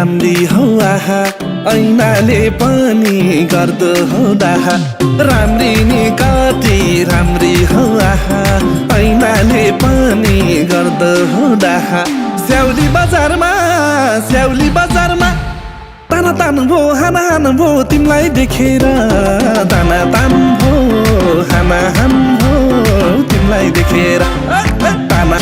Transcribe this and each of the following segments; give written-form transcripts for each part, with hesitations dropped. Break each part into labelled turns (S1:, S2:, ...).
S1: राम्री हौ आहा ऐनाले पनि गर्दो हौ दाहा राम्री नि कति राम्री हौ आहा ऐनाले पनि गर्दो हौ दाहा स्याउली बजारमा ताना तान भो हाना हान भो तिमीलाई देखेर ताना तान भो हाना हान भो तिमीलाई देखेर ताना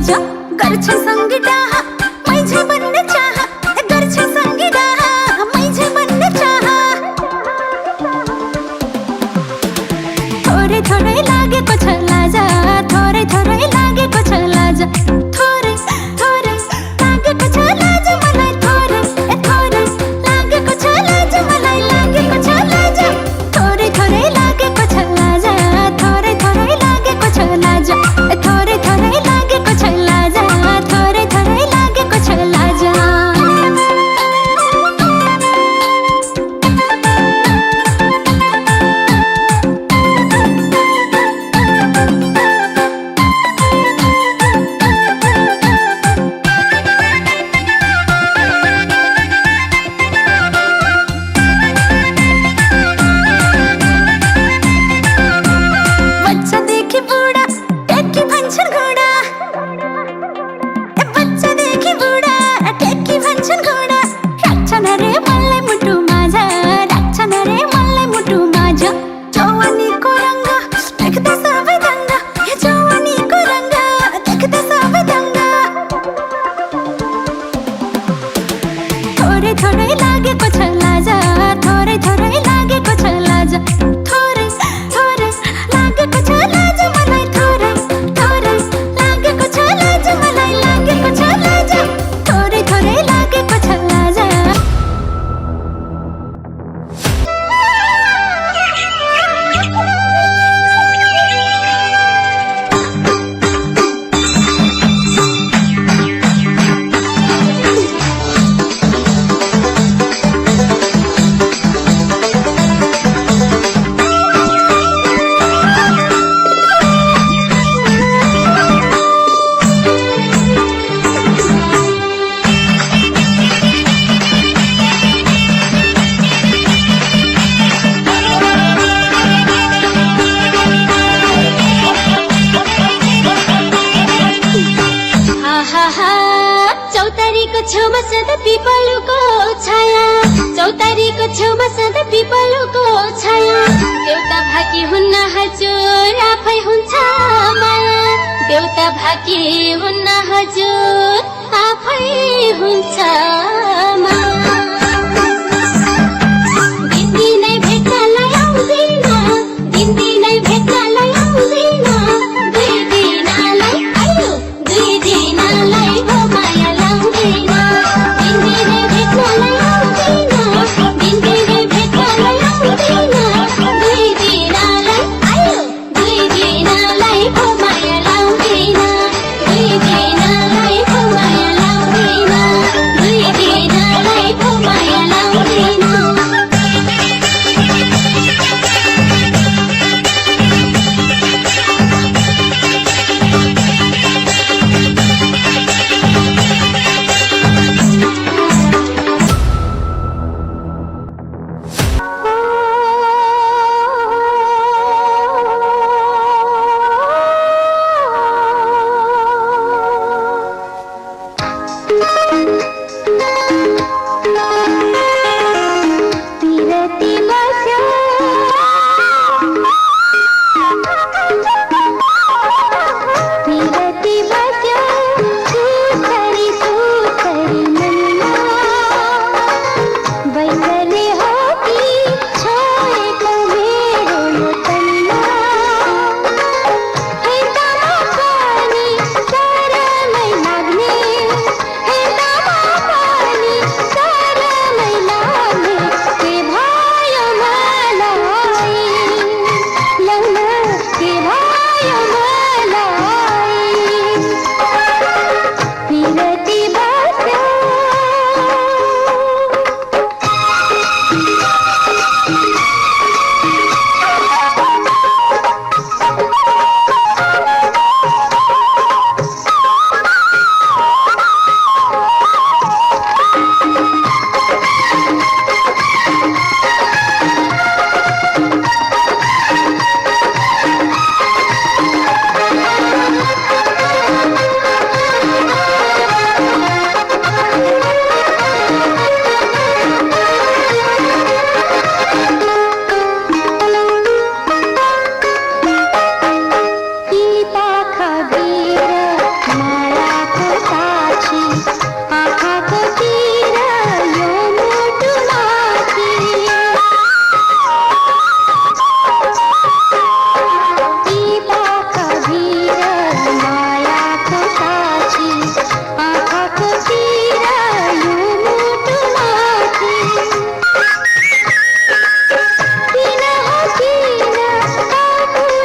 S2: लाज गर्छ सँगै डाह मै झै बन्न चाह गर्छ सँगै डाह मै झै बन्न चाह थोरै थोरै लागेको छ लाज थोरै थोरै लागेको छ लाज थोरै थोरै लागेको छ लाज मलाई थोरै थोरै लागेको छ लाज मलाई लागेको छ लाज थोरै थोरै लागेको छ लाज थोरै थोरै लागेको छ लाज थोरै थोरै लागेको छ लाज थोरै थोरै लागेको छ लाज बच्चादेखि बुढा टेकी भन्छन् घोडा बच्चादेखि बुढा टेकी भन्छन् घोडा राख्छन् अरे मलाई मुटु माझ राख्छन् अरे मलाई मुटु माझ जवानीको रङ्ग देख्दा सबै दङ्ग जवानीको रङ्ग देख्दा सबै दङ्ग थोरै थोरै लागेको छ लाज थोरै थोरै लागेको छ लाज थोरै थोरै लागेको छ लाज मलाई थोरै थोरै लागेको छ लाज मलाई लागेको छ लाज थोरै थोरै लागेको छ लाज चौतारीको छेउमा सदा पिपलुको छाया चौतारीको छेउमा सदा पिपलुको छाया देउता भाकी हुन्न हजुर आफै हुन्छ माया देउता भाकी हुन्न हजुर आफै हुन्छ माया दिनदिनै भेट्नलाई आउँदिन दिनदिनै भेट्नलाई आउँदिन दुई दिनलाई आयो दुई दिनलाई हो माया लाउँदिन दिनदिनै भेट्नलाई आउँदिन दिनदिनै भेट्नलाई आउँदिन दुई दिनलाई आयो दुई दिनलाई हो माया लाउँदिन दुई दिनलाई हो माया लाउँदिन दुई दिनलाई हो माया लाउँदिन रे